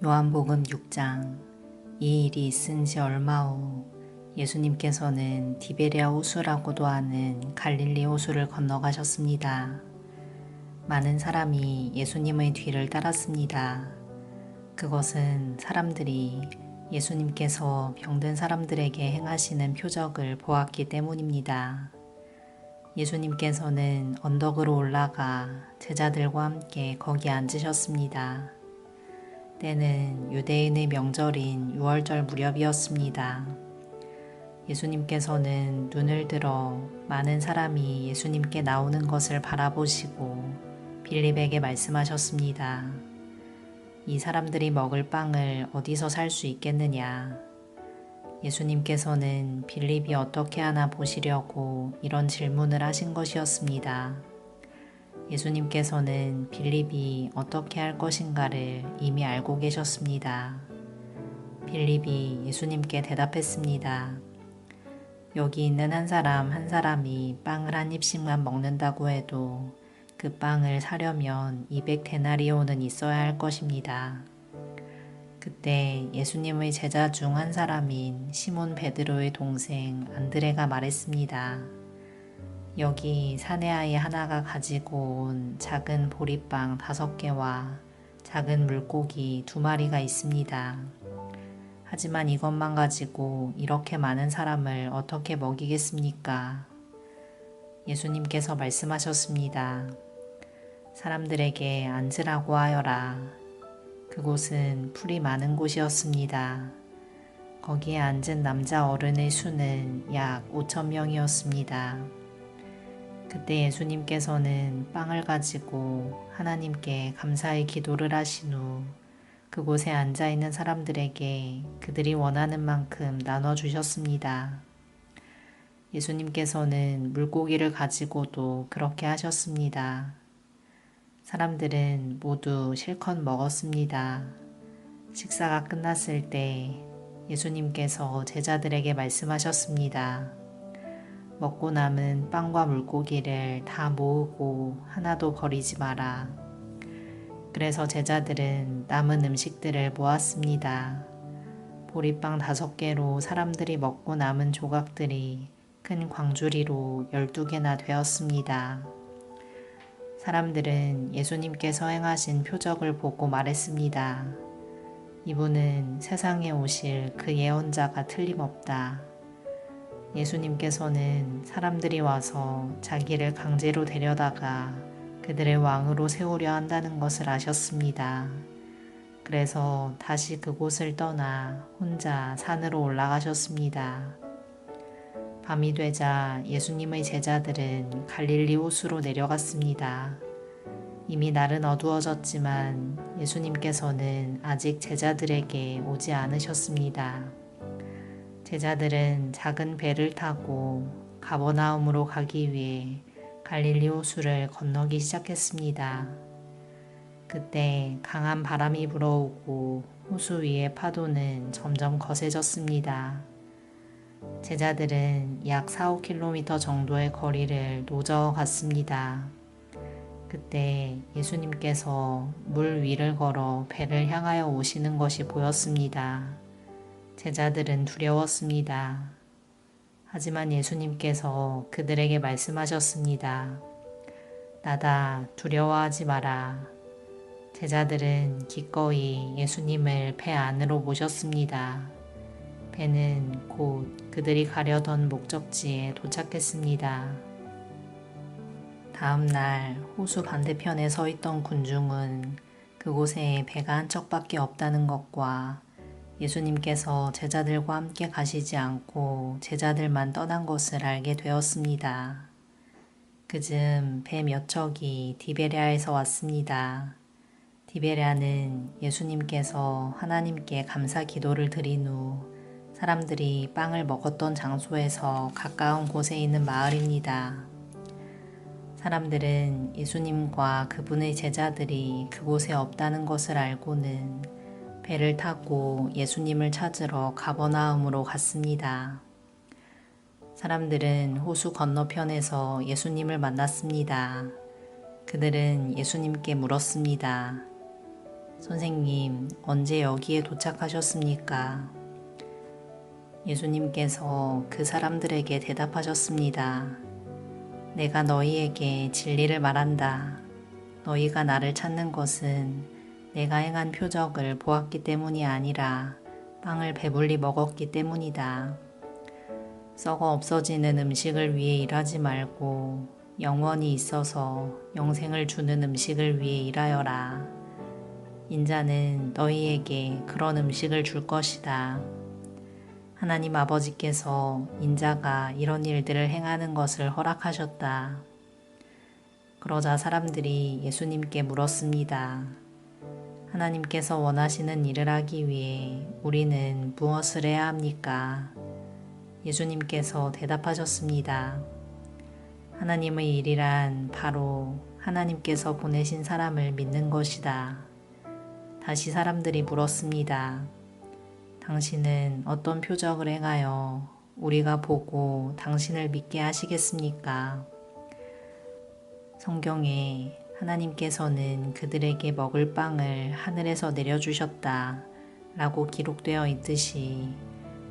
요한복음 6장. 이 일이 있은 지 얼마 후 예수님께서는 디베랴 호수라고도 하는 갈릴리 호수를 건너가셨습니다. 많은 사람이 예수님의 뒤를 따랐습니다. 그것은 사람들이 예수님께서 병든 사람들에게 행하시는 표적을 보았기 때문입니다. 예수님께서는 언덕으로 올라가 제자들과 함께 거기 앉으셨습니다. 때는 유대인의 명절인 유월절 무렵이었습니다. 예수님께서는 눈을 들어 많은 사람이 예수님께 나오는 것을 바라보시고 빌립에게 말씀하셨습니다. 이 사람들이 먹을 빵을 어디서 살 수 있겠느냐? 예수님께서는 빌립이 어떻게 하나 보시려고 이런 질문을 하신 것이었습니다. 예수님께서는 빌립이 어떻게 할 것인가를 이미 알고 계셨습니다. 빌립이 예수님께 대답했습니다. 여기 있는 한 사람이 빵을 한 입씩만 먹는다고 해도 그 빵을 사려면 200데나리온은 있어야 할 것입니다. 그때 예수님의 제자 중 한 사람인 시몬 베드로의 동생 안드레가 말했습니다. 여기 사내아이 하나가 가지고 온 작은 보리빵 5개와 작은 물고기 2마리가 있습니다. 하지만 이것만 가지고 이렇게 많은 사람을 어떻게 먹이겠습니까? 예수님께서 말씀하셨습니다. 사람들에게 앉으라고 하여라. 그곳은 풀이 많은 곳이었습니다. 거기에 앉은 남자 어른의 수는 약 5,000명이었습니다. 그때 예수님께서는 빵을 가지고 하나님께 감사의 기도를 하신 후 그곳에 앉아있는 사람들에게 그들이 원하는 만큼 나눠주셨습니다. 예수님께서는 물고기를 가지고도 그렇게 하셨습니다. 사람들은 모두 실컷 먹었습니다. 식사가 끝났을 때 예수님께서 제자들에게 말씀하셨습니다. 먹고 남은 빵과 물고기를 다 모으고 하나도 버리지 마라. 그래서 제자들은 남은 음식들을 모았습니다. 보리빵 5개로 사람들이 먹고 남은 조각들이 큰 광주리로 12개나 되었습니다. 사람들은 예수님께서 행하신 표적을 보고 말했습니다. 이분은 세상에 오실 그 예언자가 틀림없다. 예수님께서는 사람들이 와서 자기를 강제로 데려다가 그들의 왕으로 세우려 한다는 것을 아셨습니다. 그래서 다시 그곳을 떠나 혼자 산으로 올라가셨습니다. 밤이 되자 예수님의 제자들은 갈릴리 호수로 내려갔습니다. 이미 날은 어두워졌지만 예수님께서는 아직 제자들에게 오지 않으셨습니다. 제자들은 작은 배를 타고 가버나움으로 가기 위해 갈릴리 호수를 건너기 시작했습니다. 그때 강한 바람이 불어오고 호수 위의 파도는 점점 거세졌습니다. 제자들은 약 4-5km 정도의 거리를 노저어 갔습니다. 그때 예수님께서 물 위를 걸어 배를 향하여 오시는 것이 보였습니다. 제자들은 두려웠습니다. 하지만 예수님께서 그들에게 말씀하셨습니다. 나다, 두려워하지 마라. 제자들은 기꺼이 예수님을 배 안으로 모셨습니다. 배는 곧 그들이 가려던 목적지에 도착했습니다. 다음 날 호수 반대편에 서 있던 군중은 그곳에 배가 한 척밖에 없다는 것과 예수님께서 제자들과 함께 가시지 않고 제자들만 떠난 것을 알게 되었습니다. 그즈음 배 몇 척이 디베랴에서 왔습니다. 디베랴는 예수님께서 하나님께 감사 기도를 드린 후 사람들이 빵을 먹었던 장소에서 가까운 곳에 있는 마을입니다. 사람들은 예수님과 그분의 제자들이 그곳에 없다는 것을 알고는 배를 타고 예수님을 찾으러 가버나움으로 갔습니다. 사람들은 호수 건너편에서 예수님을 만났습니다. 그들은 예수님께 물었습니다. 선생님, 언제 여기에 도착하셨습니까? 예수님께서 그 사람들에게 대답하셨습니다. 내가 너희에게 진리를 말한다. 너희가 나를 찾는 것은 내가 행한 표적을 보았기 때문이 아니라 빵을 배불리 먹었기 때문이다. 썩어 없어지는 음식을 위해 일하지 말고 영원히 있어서 영생을 주는 음식을 위해 일하여라. 인자는 너희에게 그런 음식을 줄 것이다. 하나님 아버지께서 인자가 이런 일들을 행하는 것을 허락하셨다. 그러자 사람들이 예수님께 물었습니다. 하나님께서 원하시는 일을 하기 위해 우리는 무엇을 해야 합니까? 예수님께서 대답하셨습니다. 하나님의 일이란 바로 하나님께서 보내신 사람을 믿는 것이다. 다시 사람들이 물었습니다. 당신은 어떤 표적을 행하여 우리가 보고 당신을 믿게 하시겠습니까? 성경에 하나님께서는 그들에게 먹을 빵을 하늘에서 내려주셨다 라고 기록되어 있듯이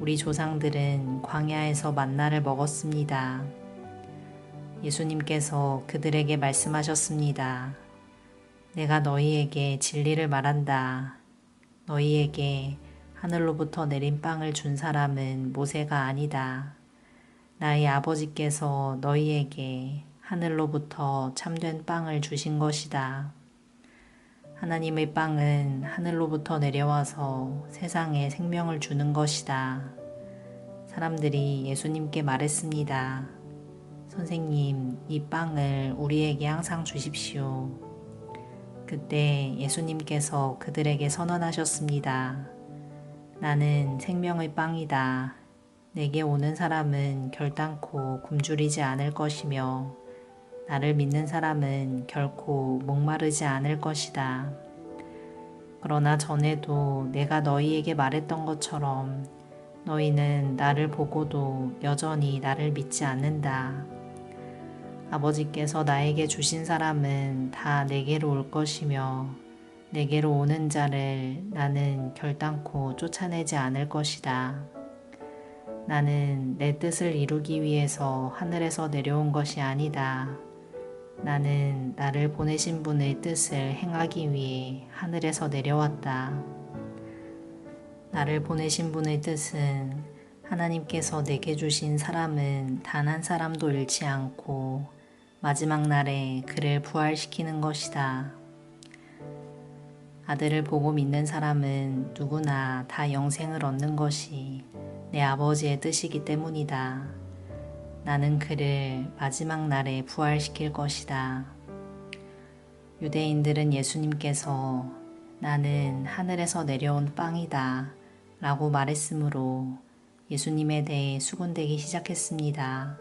우리 조상들은 광야에서 만나를 먹었습니다. 예수님께서 그들에게 말씀하셨습니다. 내가 너희에게 진리를 말한다. 너희에게 하늘로부터 내린 빵을 준 사람은 모세가 아니다. 나의 아버지께서 너희에게 하늘로부터 참된 빵을 주신 것이다. 하나님의 빵은 하늘로부터 내려와서 세상에 생명을 주는 것이다. 사람들이 예수님께 말했습니다. 선생님, 이 빵을 우리에게 항상 주십시오. 그때 예수님께서 그들에게 선언하셨습니다. 나는 생명의 빵이다. 내게 오는 사람은 결단코 굶주리지 않을 것이며 나를 믿는 사람은 결코 목마르지 않을 것이다. 그러나 전에도 내가 너희에게 말했던 것처럼 너희는 나를 보고도 여전히 나를 믿지 않는다. 아버지께서 나에게 주신 사람은 다 내게로 올 것이며 내게로 오는 자를 나는 결단코 쫓아내지 않을 것이다. 나는 내 뜻을 이루기 위해서 하늘에서 내려온 것이 아니다. 나는 나를 보내신 분의 뜻을 행하기 위해 하늘에서 내려왔다. 나를 보내신 분의 뜻은 하나님께서 내게 주신 사람은 단 한 사람도 잃지 않고 마지막 날에 그를 부활시키는 것이다. 아들을 보고 믿는 사람은 누구나 다 영생을 얻는 것이 내 아버지의 뜻이기 때문이다. 나는 그를 마지막 날에 부활시킬 것이다. 유대인들은 예수님께서 나는 하늘에서 내려온 빵이다 라고 말했으므로 예수님에 대해 수군대기 시작했습니다.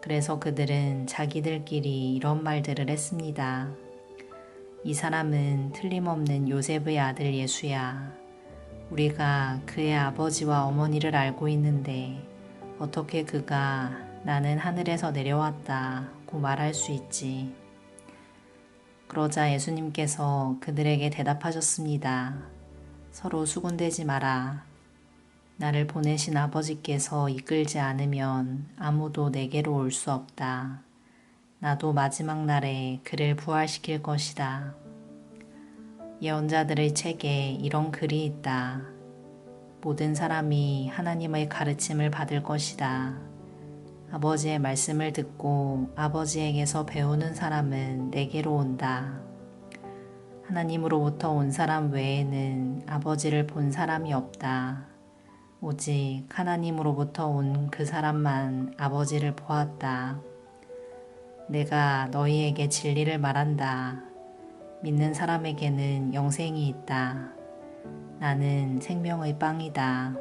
그래서 그들은 자기들끼리 이런 말들을 했습니다. 이 사람은 틀림없는 요셉의 아들 예수야. 우리가 그의 아버지와 어머니를 알고 있는데 어떻게 그가 나는 하늘에서 내려왔다고 말할 수 있지? 그러자 예수님께서 그들에게 대답하셨습니다. 서로 수군대지 마라. 나를 보내신 아버지께서 이끌지 않으면 아무도 내게로 올 수 없다. 나도 마지막 날에 그를 부활시킬 것이다. 예언자들의 책에 이런 글이 있다. 모든 사람이 하나님의 가르침을 받을 것이다. 아버지의 말씀을 듣고 아버지에게서 배우는 사람은 내게로 온다. 하나님으로부터 온 사람 외에는 아버지를 본 사람이 없다. 오직 하나님으로부터 온 그 사람만 아버지를 보았다. 내가 너희에게 진리를 말한다. 믿는 사람에게는 영생이 있다. 나는 생명의 빵이다.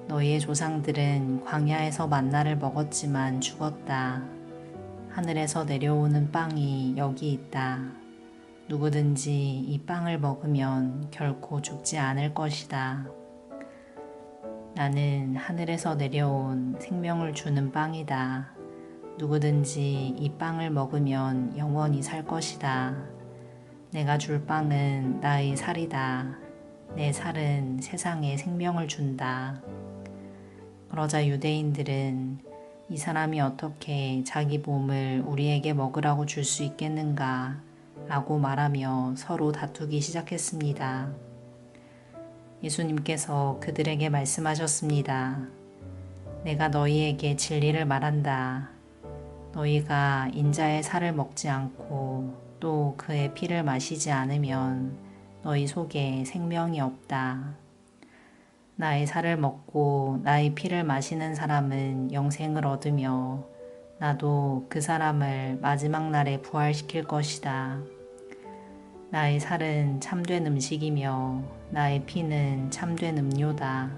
너희의 조상들은 광야에서 만나를 먹었지만 죽었다. 하늘에서 내려오는 빵이 여기 있다. 누구든지 이 빵을 먹으면 결코 죽지 않을 것이다. 나는 하늘에서 내려온 생명을 주는 '누구든지 이 빵을 먹으면 영원히 살 것이다. 내가 줄 빵은 나의 살이다. 내 살은 세상에 생명을 준다. 그러자 유대인들은 이 사람이 어떻게 자기 몸을 우리에게 먹으라고 줄 수 있겠는가 라고 말하며 서로 다투기 시작했습니다. 예수님께서 그들에게 말씀하셨습니다. 내가 너희에게 진리를 말한다. 너희가 인자의 살을 먹지 않고 또 그의 피를 마시지 않으면 너희 속에 생명이 없다. 나의 살을 먹고 나의 피를 마시는 사람은 영생을 얻으며 나도 그 사람을 마지막 날에 부활시킬 것이다. 나의 살은 참된 음식이며 나의 피는 참된 음료다.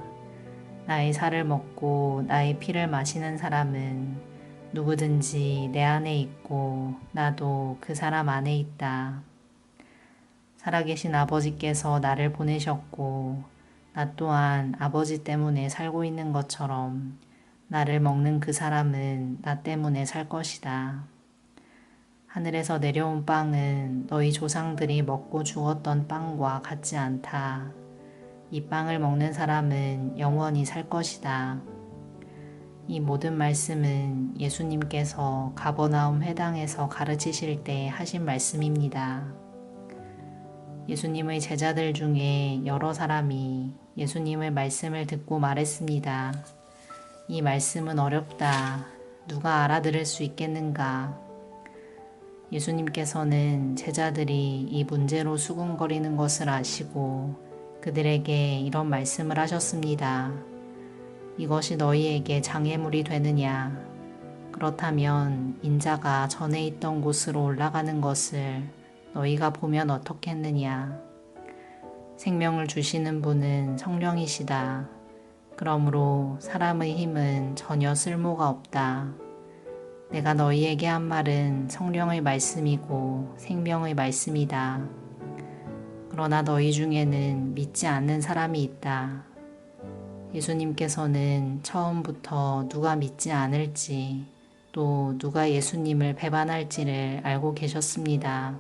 나의 살을 먹고 나의 피를 마시는 사람은 누구든지 내 안에 있고 나도 그 사람 안에 있다. 살아계신 아버지께서 나를 보내셨고 나 또한 아버지 때문에 살고 있는 것처럼 나를 먹는 그 사람은 나 때문에 살 것이다. 하늘에서 내려온 빵은 너희 조상들이 먹고 죽었던 빵과 같지 않다. 이 빵을 먹는 사람은 영원히 살 것이다. 이 모든 말씀은 예수님께서 가버나움 회당에서 가르치실 때 하신 말씀입니다. 예수님의 제자들 중에 여러 사람이 예수님의 말씀을 듣고 말했습니다. 이 말씀은 어렵다. 누가 알아들을 수 있겠는가? 예수님께서는 제자들이 이 문제로 수군거리는 것을 아시고 그들에게 이런 말씀을 하셨습니다. 이것이 너희에게 장애물이 되느냐? 그렇다면 인자가 전에 있던 곳으로 올라가는 것을 너희가 보면 어떻겠느냐? 생명을 주시는 분은 성령이시다. 그러므로 사람의 힘은 전혀 쓸모가 없다. 내가 너희에게 한 말은 성령의 말씀이고 생명의 말씀이다. 그러나 너희 중에는 믿지 않는 사람이 있다. 예수님께서는 처음부터 누가 믿지 않을지 또 누가 예수님을 배반할지를 알고 계셨습니다.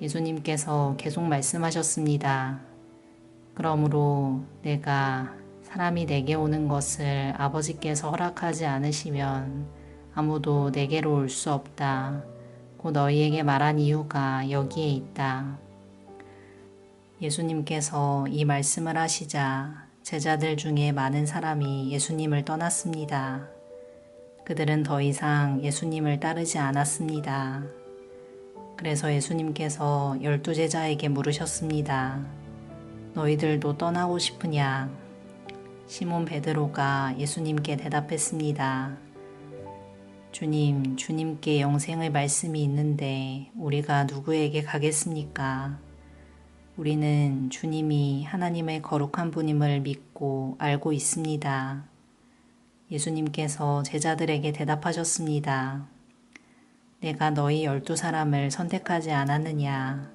예수님께서 계속 말씀하셨습니다. 그러므로 내가 사람이 내게 오는 것을 아버지께서 허락하지 않으시면 아무도 내게로 올 수 없다. 고 너희에게 말한 이유가 여기에 있다. 예수님께서 이 말씀을 하시자 제자들 중에 많은 사람이 예수님을 떠났습니다. 그들은 더 이상 예수님을 따르지 않았습니다. 그래서 예수님께서 12제자에게 물으셨습니다. 너희들도 떠나고 싶으냐? 시몬 베드로가 예수님께 대답했습니다. 주님, 주님께 영생의 말씀이 있는데 우리가 누구에게 가겠습니까? 우리는 주님이 하나님의 거룩한 분임을 믿고 알고 있습니다. 예수님께서 제자들에게 대답하셨습니다. 내가 너희 12사람을 선택하지 않았느냐?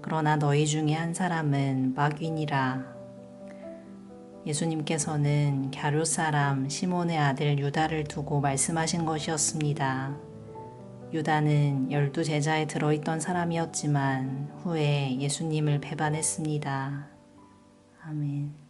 그러나 너희 중에 한 사람은 마귀니라. 예수님께서는 갸롯 사람 시몬의 아들 유다를 두고 말씀하신 것이었습니다. 유다는 12제자에 들어있던 사람이었지만 후에 예수님을 배반했습니다. 아멘.